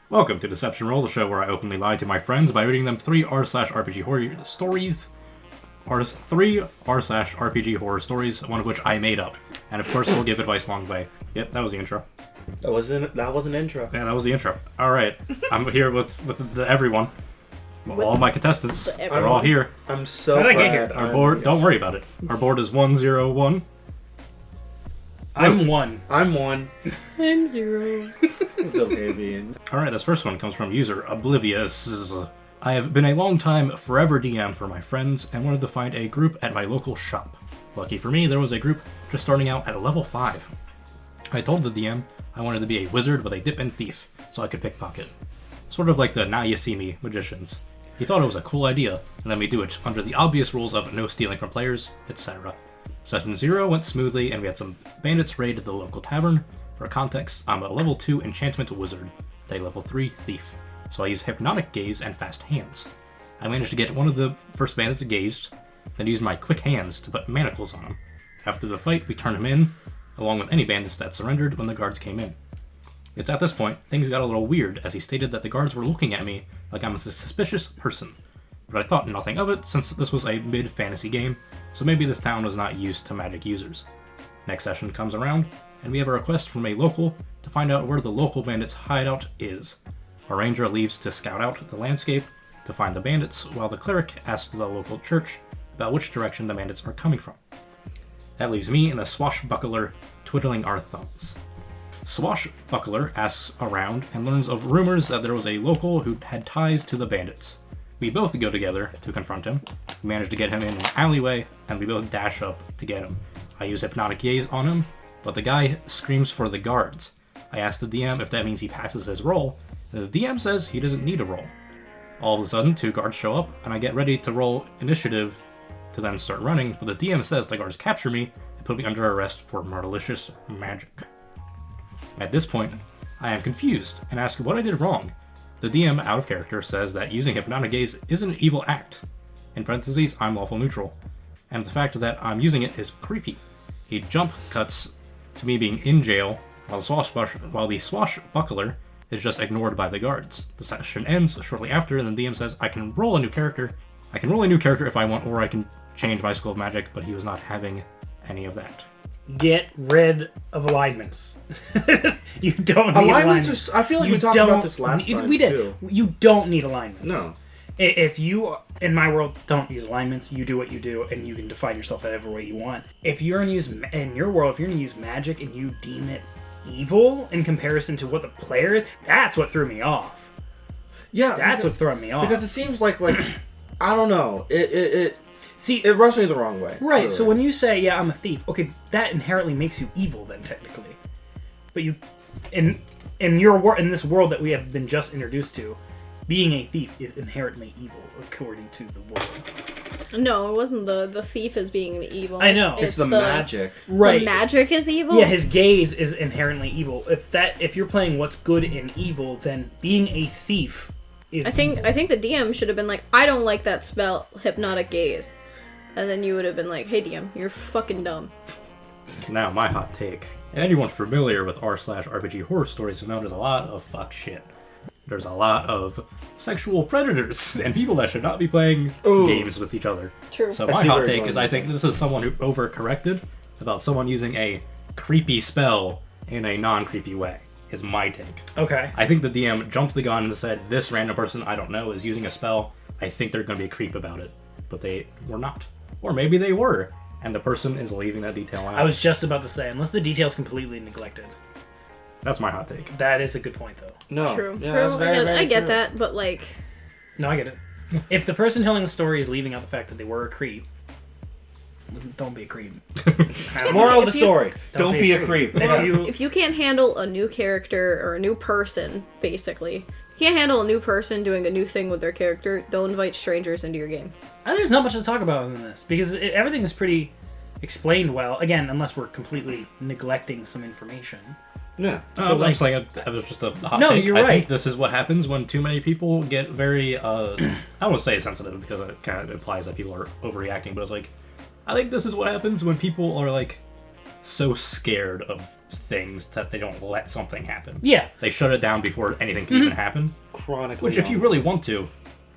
Welcome to Deception Roll, the show where I openly lie to my friends by reading them 3 r/RPG horror stories. 3 r/RPG horror stories, one of which I made up. And of course, we'll give advice along the way. Yep, that was the intro. That was an intro. Yeah, that was the intro. Alright, I'm here with everyone. All my contestants. They're all here. I'm so How did I glad. get here? Our board, don't worry about it. Our board is 101. I'm 1. I'm 1. I'm 0. It's okay being. Alright, this first one comes from user Oblivious. I have been a long time forever DM for my friends and wanted to find a group at my local shop. Lucky for me, there was a group just starting out at level 5. I told the DM I wanted to be a wizard with a dip and thief, so I could pickpocket. Sort of like the Now You See Me magicians. He thought it was a cool idea and let me do it under the obvious rules of no stealing from players, etc. Session 0 went smoothly and we had some bandits raid the local tavern. For context, I'm a level 2 enchantment wizard, with a level 3 thief, so I use hypnotic gaze and fast hands. I managed to get one of the first bandits gazed, then used my quick hands to put manacles on him. After the fight, we turned him in, along with any bandits that surrendered when the guards came in. It's at this point, things got a little weird as he stated that the guards were looking at me like I'm a suspicious person. But I thought nothing of it since this was a mid-fantasy game, so maybe this town was not used to magic users. Next session comes around, and we have a request from a local to find out where the local bandits' hideout is. Our ranger leaves to scout out the landscape to find the bandits, while the cleric asks the local church about which direction the bandits are coming from. That leaves me and the swashbuckler twiddling our thumbs. Swashbuckler asks around and learns of rumors that there was a local who had ties to the bandits. We both go together to confront him. We manage to get him in an alleyway, and we both dash up to get him. I use hypnotic gaze on him, but the guy screams for the guards. I ask the DM if that means he passes his roll, and the DM says he doesn't need a roll. All of a sudden, 2 guards show up, and I get ready to roll initiative to then start running, but the DM says the guards capture me and put me under arrest for malicious magic. At this point, I am confused and ask what I did wrong. The DM, out of character, says that using hypnotic gaze is an evil act. In parentheses, I'm lawful neutral. And the fact that I'm using it is creepy. He jump cuts to me being in jail, while the swashbuckler is just ignored by the guards. The session ends shortly after, and the DM says I can roll a new character. I can roll a new character if I want, or I can change my school of magic, but he was not having any of that. Get rid of alignments. You don't need alignments. I feel like we talked about this last time, We did. too. You don't need alignments. No. If you, in my world, don't use alignments, you do what you do, and you can define yourself whatever way you want. If you're going to use, in your world, if you're going to use magic and you deem it evil in comparison to what the player is, that's what threw me off. Yeah. That's what's throwing me off. Because it seems like I don't know. See, It rubs me the wrong way. right, Really. so when you say, yeah, I'm a thief, okay, that inherently makes you evil then, technically. But you, in this world that we have been just introduced to, being a thief is inherently evil, according to the world. No, it wasn't the thief as being the evil. I know. It's the magic. Right. The magic is evil? Yeah, his gaze is inherently evil. If you're playing what's good and evil, then being a thief is I think evil. the DM should have been like, I don't like that spell, hypnotic gaze. And then you would have been like, hey DM, you're fucking dumb. Now, my hot take. Anyone familiar with r/RPG horror stories knows there's a lot of fuck shit. There's a lot of sexual predators and people that should not be playing games with each other. True. So I my see hot where you're take going is with I think this is someone who overcorrected about someone using a creepy spell in a non-creepy way, is my take. Okay. I think the DM jumped the gun and said, this random person I don't know is using a spell. I think they're going to be a creep about it. But they were not. Or maybe they were, and the person is leaving that detail out. I was just about to say, unless the detail's completely neglected. That's my hot take. That is a good point, though. No. True. Yeah, True. that's very, Again, very I get true. that, but like, No, I get it. If the person telling the story is leaving out the fact that they were a creep, don't be a creep. Moral of the If you- story: don't be a creep. if you can't handle a new character or a new person, basically, you can't handle a new person doing a new thing with their character, don't invite strangers into your game. I think there's not much to talk about in this, because everything is pretty explained well. Again, unless we're completely neglecting some information. Yeah. I'm like- saying that was just a hot No, take. you're I right. think this is what happens when too many people get very, I don't want to say sensitive because it kind of implies that people are overreacting, but it's like, I think this is what happens when people are like so scared of things that they don't let something happen. Yeah. They shut it down before anything can even happen. Chronically. Which, if you really want to,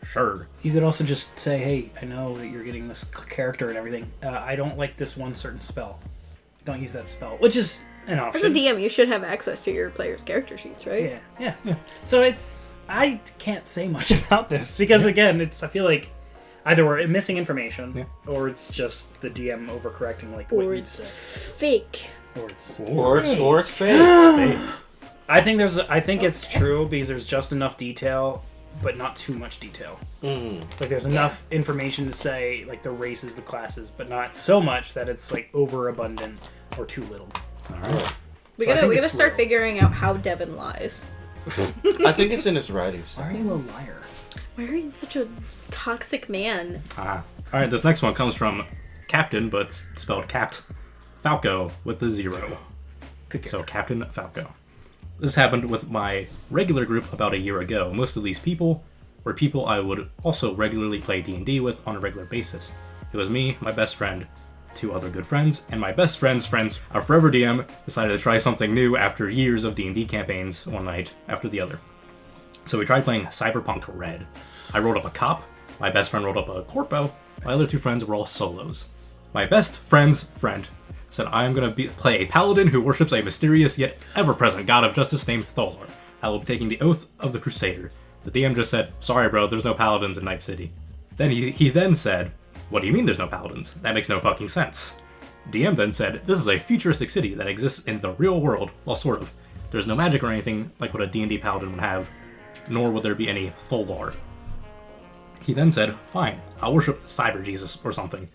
sure. You could also just say, hey, I know that you're getting this character and everything. I don't like this one certain spell. Don't use that spell. Which is an As option. a DM, you should have access to your players' character sheets, right? Yeah. So I can't say much about this because, again, I feel like either we're missing information or it's just the DM overcorrecting like what you said. Fake. Or it's fake. I think it's true because there's just enough detail, but not too much detail. Like there's enough information to say like the races, the classes, but not so much that it's like overabundant or too little. All right. We So I gotta think it's start slow. figuring out how Devin lies. I think it's in his writings. Why are you a liar? Why are you such a toxic man? All right, this next one comes from Captain, but it's spelled Capt. Falco with a 0. Good So Captain Falco. This happened with my regular group about a year ago. Most of these people were people I would also regularly play D&D with on a regular basis. It was me, my best friend, 2 other good friends, and my best friend's friends. Our forever DM decided to try something new after years of D&D campaigns one night after the other. So we tried playing Cyberpunk Red. I rolled up a cop, my best friend rolled up a corpo, my other 2 friends were all solos. My best friend's friend said, I am going to play a paladin who worships a mysterious yet ever-present god of justice named Tholar. I will be taking the oath of the Crusader. The DM just said, sorry bro, there's no paladins in Night City. Then he then said, what do you mean there's no paladins? That makes no fucking sense. DM then said, this is a futuristic city that exists in the real world. Well, sort of. There's no magic or anything like what a D&D paladin would have, nor would there be any Tholar. He then said, fine, I'll worship Cyber Jesus or something.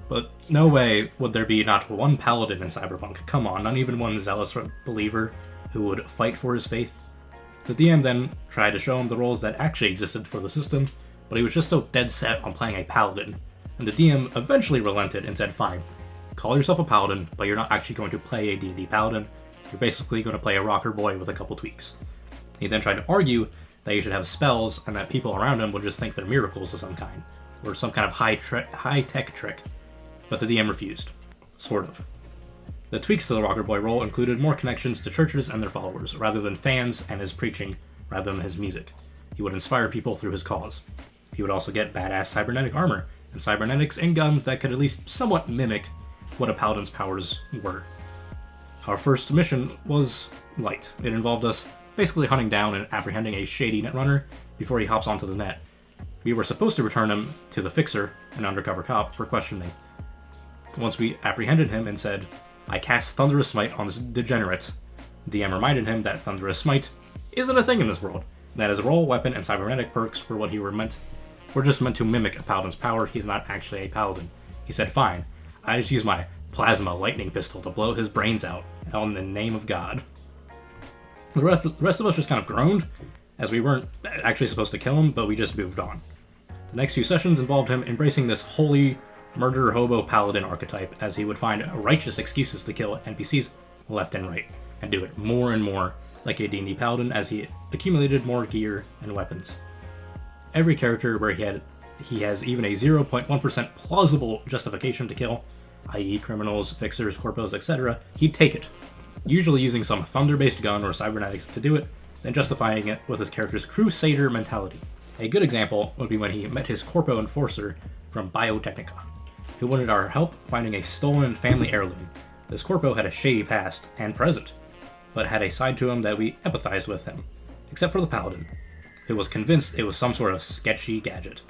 But no way would there be not one paladin in Cyberpunk. Come on, not even one zealous believer who would fight for his faith. The DM then tried to show him the roles that actually existed for the system, but he was just so dead set on playing a paladin. And the DM eventually relented and said, fine, call yourself a paladin, but you're not actually going to play a D&D paladin. You're basically going to play a rocker boy with a couple tweaks. He then tried to argue that you should have spells and that people around him would just think they're miracles of some kind, or some kind of high-tech trick. But the DM refused. Sort of. The tweaks to the Rocker Boy role included more connections to churches and their followers, rather than fans and his preaching, rather than his music. He would inspire people through his cause. He would also get badass cybernetic armor, and cybernetics and guns that could at least somewhat mimic what a paladin's powers were. Our first mission was light. It involved us basically hunting down and apprehending a shady netrunner before he hops onto the net. We were supposed to return him to the Fixer, an undercover cop, for questioning. Once we apprehended him and said, I cast Thunderous Smite on this degenerate, DM reminded him that Thunderous Smite isn't a thing in this world, and that his role, weapon, and cybernetic perks were what he were just meant to mimic a paladin's power. He's not actually a paladin. He said, fine, I just use my plasma lightning pistol to blow his brains out, in the name of God. The rest of us just kind of groaned, as we weren't actually supposed to kill him, but we just moved on. The next few sessions involved him embracing this holy murderer hobo paladin archetype, as he would find righteous excuses to kill NPCs left and right, and do it more and more like a D&D paladin as he accumulated more gear and weapons. Every character where he has even a 0.1% plausible justification to kill, i.e. criminals, fixers, corpos, etc., he'd take it, usually using some thunder-based gun or cybernetic to do it, then justifying it with his character's crusader mentality. A good example would be when he met his corpo enforcer from Biotechnica, who wanted our help finding a stolen family heirloom. This corpo had a shady past and present, but had a side to him that we empathized with him, except for the paladin, who was convinced it was some sort of sketchy gadget.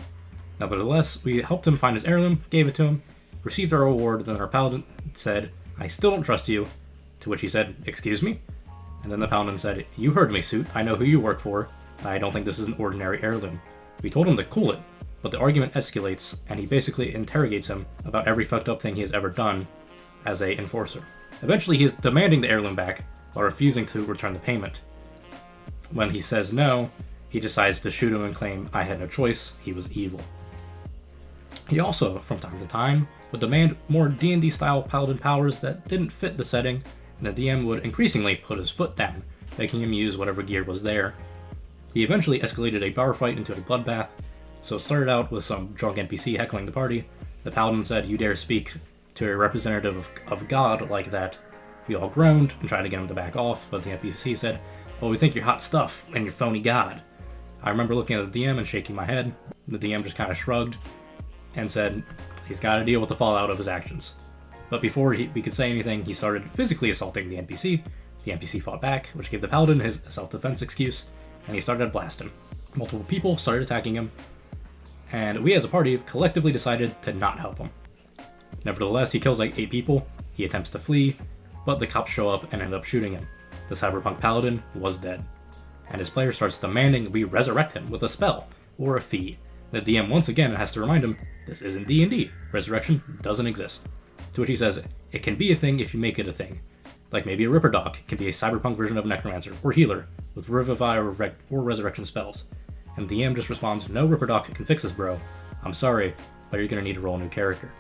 Nevertheless, we helped him find his heirloom, gave it to him, received our reward, then our paladin said, I still don't trust you, to which he said, excuse me? And then the paladin said, you heard me, suit, I know who you work for, I don't think this is an ordinary heirloom. We told him to cool it, but the argument escalates, and he basically interrogates him about every fucked up thing he has ever done as a enforcer. Eventually, he is demanding the heirloom back, while refusing to return the payment. When he says no, he decides to shoot him and claim, I had no choice, he was evil. He also, from time to time, would demand more D&D style paladin powers that didn't fit the setting, and the DM would increasingly put his foot down, making him use whatever gear was there. He eventually escalated a bar fight into a bloodbath, so it started out with some drunk NPC heckling the party. The paladin said, you dare speak to a representative of God like that. We all groaned and tried to get him to back off, but the NPC said, "Well, we think you're hot stuff and you're phony God." I remember looking at the DM and shaking my head. The DM just kind of shrugged and said he's got to deal with the fallout of his actions. But before we could say anything, he started physically assaulting the NPC. The NPC fought back, which gave the paladin his self-defense excuse, and he started to blast him. Multiple people started attacking him, and we as a party collectively decided to not help him. Nevertheless, he kills like 8 people. He attempts to flee, but the cops show up and end up shooting him. The cyberpunk paladin was dead, and his player starts demanding we resurrect him with a spell or a fee. The DM once again has to remind him, this isn't D&D. Resurrection doesn't exist. To which he says, it can be a thing if you make it a thing. Like maybe a Ripper Doc can be a cyberpunk version of Necromancer or Healer with Revivify or Resurrection spells. And the DM just responds, no Ripper Doc can fix this, bro. I'm sorry, but you're gonna need to roll a new character.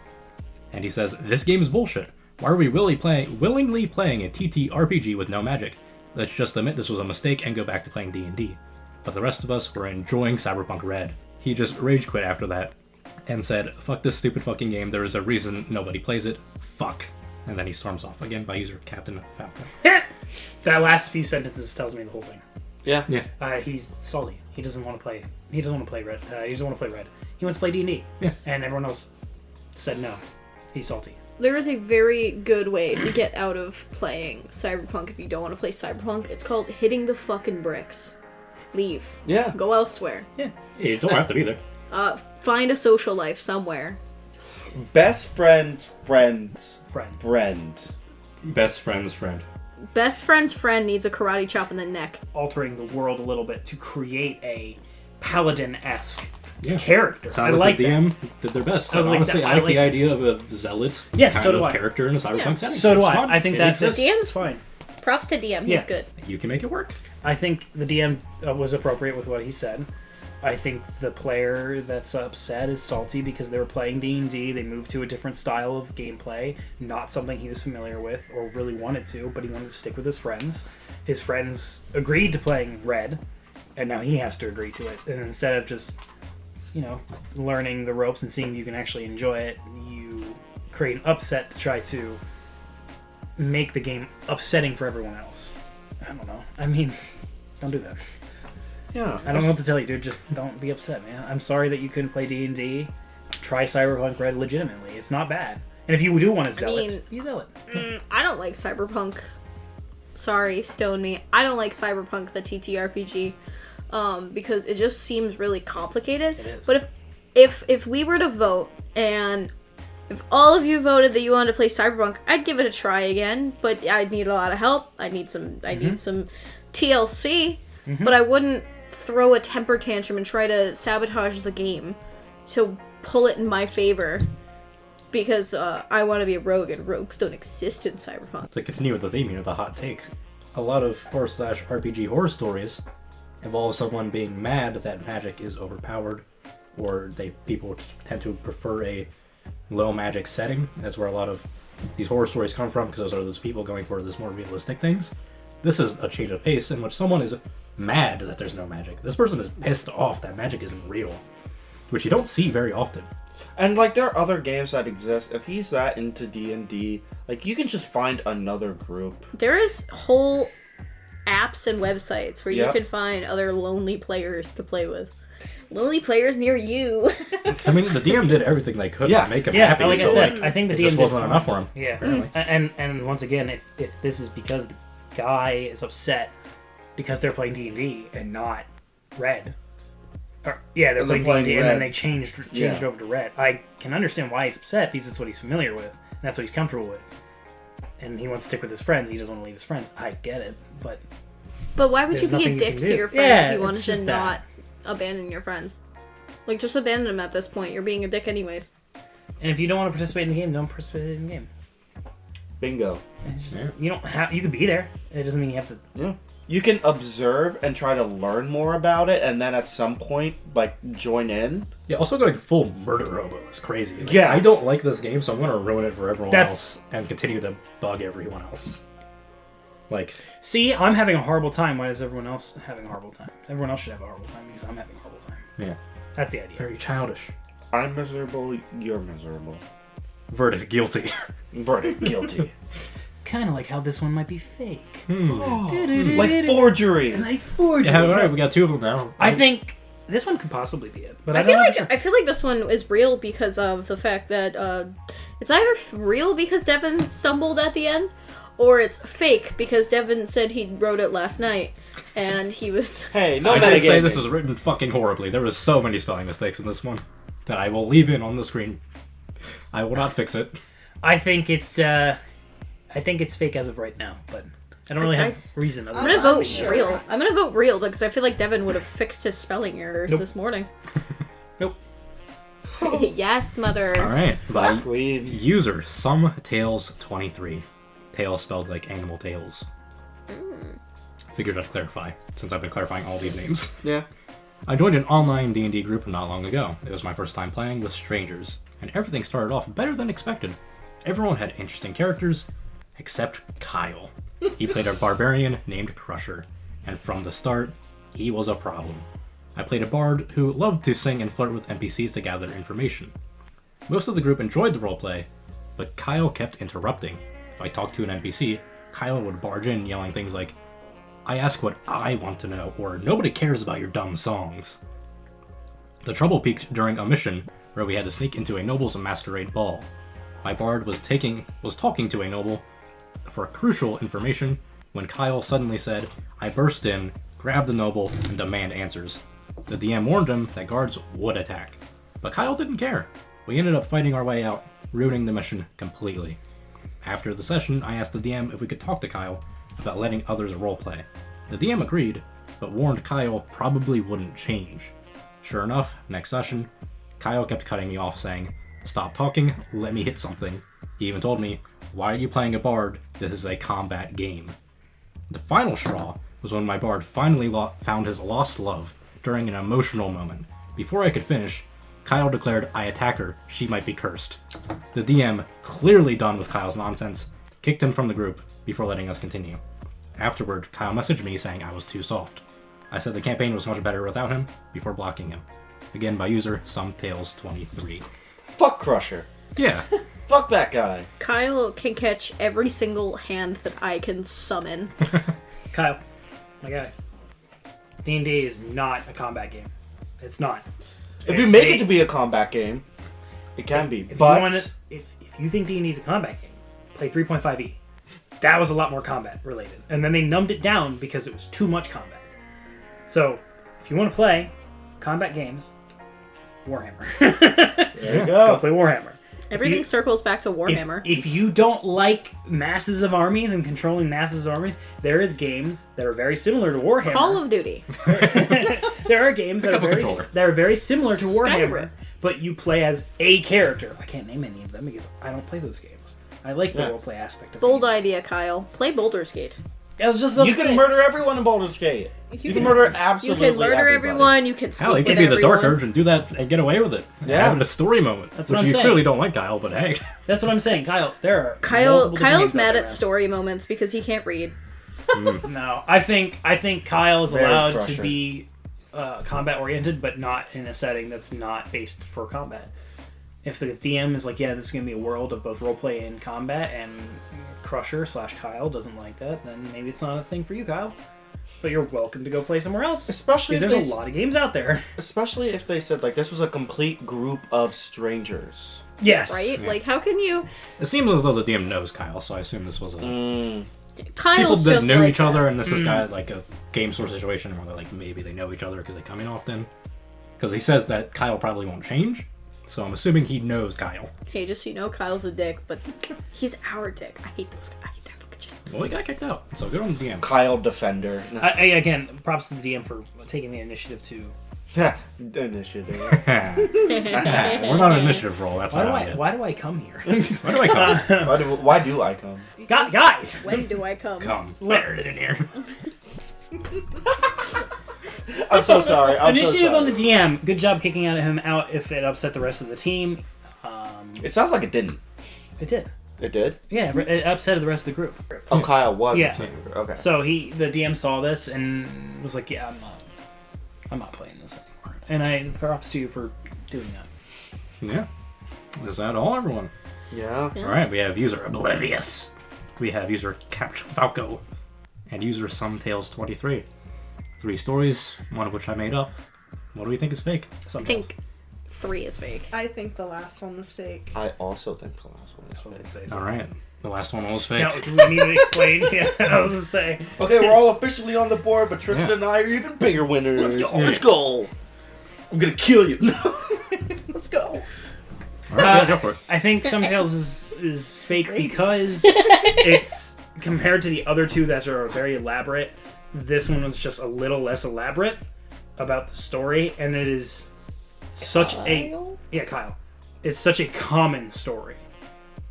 And he says, this game is bullshit. Why are we willingly playing a TTRPG with no magic? Let's just admit this was a mistake and go back to playing D&D. But the rest of us were enjoying Cyberpunk Red. He just rage quit after that and said, fuck this stupid fucking game, there is a reason nobody plays it. Fuck. And then he storms off again by user Captain Falcon. That last few sentences tells me the whole thing. Yeah. He's salty. He doesn't want to play. He doesn't want to play Red. He doesn't want to play Red. He wants to play D&D. Yes. And everyone else said no. He's salty. There is a very good way to get out of playing Cyberpunk if you don't want to play Cyberpunk. It's called hitting the fucking bricks. Leave. Yeah. Go elsewhere. Yeah. You don't have to be there. Find a social life somewhere. Best friend's friend's Friend. friend. Best friend's friend. Best friend's friend needs a karate chop in the neck. Altering the world a little bit to create a paladin-esque Yeah. character. Sounds I like the that. DM did their best. I was like Honestly, that- I I like like the idea of a zealot Yes, kind so do of I. character in a cyberpunk Yeah. setting. So do It's I. fun. I think It that's exists. DM's fine. Props to DM. Yeah. He's good. You can make it work. I think the DM was appropriate with what he said. I think the player that's upset is salty because they were playing D&D. They moved to a different style of gameplay, not something he was familiar with or really wanted to, but he wanted to stick with his friends. His friends agreed to playing Red, and now he has to agree to it. And instead of just, learning the ropes and seeing if you can actually enjoy it, you create an upset to try to make the game upsetting for everyone else. I don't know. I mean, don't do that. Yeah. I don't know what to tell you, dude. Just don't be upset, man. I'm sorry that you couldn't play D&D. Try Cyberpunk Red legitimately. It's not bad. And if you do want to zealot, you zealot. I don't like Cyberpunk. Sorry, stone me. I don't like Cyberpunk, the TTRPG, because it just seems really complicated. It is. But if we were to vote, and if all of you voted that you wanted to play Cyberpunk, I'd give it a try again. But I'd need a lot of help. I need some TLC. But I wouldn't throw a temper tantrum and try to sabotage the game to pull it in my favor because I want to be a rogue and rogues don't exist in Cyberpunk. To continue with the theme here, the hot take, a lot of horror/RPG horror stories involve someone being mad that magic is overpowered, or people tend to prefer a low magic setting. That's where a lot of these horror stories come from, because those are those people going for this more realistic things. This is a change of pace in which someone is mad that there's no magic. This person is pissed off that magic isn't real, which you don't see very often. And there are other games that exist. If he's that into D&D, you can just find another group. There is whole apps and websites where you Yep. can find other lonely players to play with. Lonely players near you. I mean, the DM did everything they could Yeah. to make him Yeah, happy. like I so, said, I think the it DM just did wasn't fine. enough for him. Yeah, apparently. and once again, if this is because the guy is upset because they're playing D&D and not Red, they're playing D&D and then Red. they changed it over to Red. I can understand why he's upset because it's what he's familiar with and that's what he's comfortable with, and he wants to stick with his friends. He doesn't want to leave his friends. I get it, but But why would you There's be a nothing you dick can to do. your friends Yeah, if you wanted it's to just not that. abandon your friends? Just abandon them at this point. You're being a dick anyways. and if you don't want to participate in the game, don't participate in the game. Bingo. It's just, Yeah. You don't have. You can be there. It doesn't mean you have to. Yeah. You can observe and try to learn more about it, and then at some point, join in. Yeah, also going full murder robo is crazy. Yeah. I don't like this game, so I'm going to ruin it for everyone That's- else and continue to bug everyone else. See, I'm having a horrible time. Why is everyone else having a horrible time? Everyone else should have a horrible time because I'm having a horrible time. yeah, That's the idea. very childish. I'm miserable, you're miserable. Verdict guilty. Verdict guilty. Kind of like how this one might be fake. Like forgery. Like forgery. Yeah, alright, we got 2 of them now. I think this one could possibly be it, but I I feel don't know like for sure. I feel like this one is real because of the fact that it's either real because Devin stumbled at the end, or it's fake because Devin said he wrote it last night, and he was. Hey, no I did say metagaming. this was written fucking horribly. There was so many spelling mistakes in this one that I will leave in on the screen. I will not fix it. I think it's fake as of right now, but I don't really have reason. I'm gonna vote real. I'm gonna vote real because I feel like Devin would have fixed his spelling errors this morning. Nope. Yes, mother. Alright, by Queen. user SomeTales23. Tails spelled like animal tails. Figured I'd clarify, since I've been clarifying all these names. Yeah. I joined an online D&D group not long ago. It was my first time playing with strangers, and everything started off better than expected. Everyone had interesting characters, except Kyle. He played a barbarian named Crusher, and from the start, he was a problem. I played a bard who loved to sing and flirt with NPCs to gather information. Most of the group enjoyed the roleplay, but Kyle kept interrupting. If I talked to an NPC, Kyle would barge in yelling things like, "I ask what I want to know," or "Nobody cares about your dumb songs." The trouble peaked during a mission where we had to sneak into a noble's masquerade ball. My bard was talking to a noble for crucial information when Kyle suddenly said, "I burst in, grab the noble, and demand answers." The DM warned him that guards would attack, but Kyle didn't care. We ended up fighting our way out, ruining the mission completely. After the session, I asked the DM if we could talk to Kyle about letting others roleplay. The DM agreed, but warned Kyle probably wouldn't change. Sure enough, next session, Kyle kept cutting me off saying, "Stop talking, let me hit something." He even told me, "Why are you playing a bard? This is a combat game." The final straw was when my bard finally found his lost love during an emotional moment. Before I could finish, Kyle declared, "I attack her, she might be cursed." The DM, clearly done with Kyle's nonsense, kicked him from the group before letting us continue. Afterward, Kyle messaged me saying I was too soft. I said the campaign was much better without him before blocking him. Again by user SomeTales23. Fuck Crusher. Yeah. Fuck that guy. Kyle can catch every single hand that I can summon. Kyle, my guy. D&D is not a combat game. It's not. If you make it to be a combat game, it can be. But If you think D&D is a combat game, play 3.5e. That was a lot more combat related. And then they numbed it down because it was too much combat. So, if you want to play combat games, Warhammer. there you Go go. play Warhammer. Everything circles back to Warhammer. If you don't like masses of armies and controlling masses of armies, there is games that are very similar to Warhammer. Call of Duty. There are games that are very similar to Warhammer, Skyrim. but you play as a character. I can't name any of them because I don't play those games. I like the roleplay aspect of Bold it. idea, Kyle. Play Baldur's Gate. I was just You can murder everyone in Baldur's Gate. You can murder absolutely You can murder everybody. everyone. You can sleep Hell, he with could be the Dark everyone. Urge and do that and get away with it. Yeah. Having a story moment. That's which what I'm you saying. clearly don't like, Kyle, but hey. That's what I'm saying, Kyle. There are Kyle's games out mad there, at story moments because he can't read. No, I think Kyle is There's allowed to Crusher. be combat oriented, but not in a setting that's not based for combat. If the DM is like, yeah, this is going to be a world of both roleplay and combat, and Crusher/Kyle doesn't like that, then maybe it's not a thing for you, Kyle. But you're welcome to go play somewhere else. Especially because if there's a lot of games out there. Especially if they said like this was a complete group of strangers. Yes. Right? Yeah. Like, how can you... It seems as though the DM knows Kyle, so I assume this was a... People Kyle's that just know like each other, that. and this is kind of like a game store situation where they're like, maybe they know each other because they come in often. Because he says that Kyle probably won't change, so I'm assuming he knows Kyle. Hey, just so you know, Kyle's a dick, but he's our dick. I hate those guys. I hate that fucking shit. Well, he got kicked out, so good on the DM. Kyle Defender. Again, props to the DM for taking the initiative to... Initiative. We're not an initiative roll, that's not how I get. Why do I come here? Why do I come? Why do I come? Guys! When do I come? Come. Better in here. I'm so sorry. Initiative on the DM. Good job kicking him out if it upset the rest of the team. It sounds like it didn't. It did. It did? Yeah, it upset the rest of the group. Oh, Kyle was. Yeah. Okay. So the DM saw this and was like, "Yeah, I'm not playing this anymore." And I props to you for doing that. Yeah. Is that all, everyone? Yeah. Yes. All right, we have user Oblivious. We have user Captain Falco. And user SomeTales23. 3 stories, one of which I made up. What do we think is fake? I think 3 is fake. I think the last one was fake. I also think the last one is fake. All right, the last one was fake. Now, do we need to explain? Yeah, I was gonna say. Okay, we're all officially on the board, but Tristan and I are even bigger winners. Let's go. Let's go. I'm gonna kill you. Let's go. All right, yeah, go for it. I think Some Tales is fake because it's compared to the other 2 that are very elaborate. This one was just a little less elaborate about the story, and it is such Kyle? Kyle. It's such a common story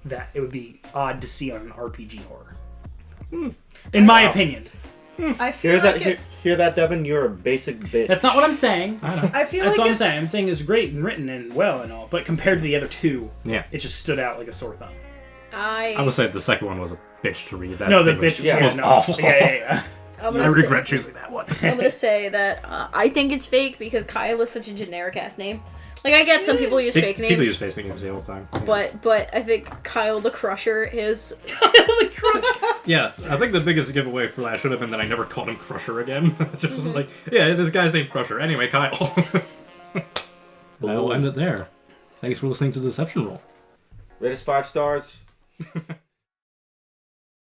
that it would be odd to see on an RPG horror. In my opinion. I feel Hear like that, hear that, Devin? You're a basic bitch. That's not what I'm saying. I know. I feel That's like what I'm it's, saying. I'm saying it's great and written and well and all, but compared to the other 2, Yeah. it just stood out like a sore thumb. I would say the second one was a bitch to read. That No, the thing was, bitch was no. awful. Yeah. I'm I gonna say, regret choosing that one. I'm gonna say that I think it's fake because Kyle is such a generic ass name. Like I get some people use fake names, People use fake names the whole time. Yeah. but I think Kyle the Crusher is. Yeah, I think the biggest giveaway for that should have been that I never called him Crusher again. Just was like, yeah, this guy's named Crusher. Anyway, Kyle. I'll end it there. Thanks for listening to Deception Roll. Rate us 5 stars.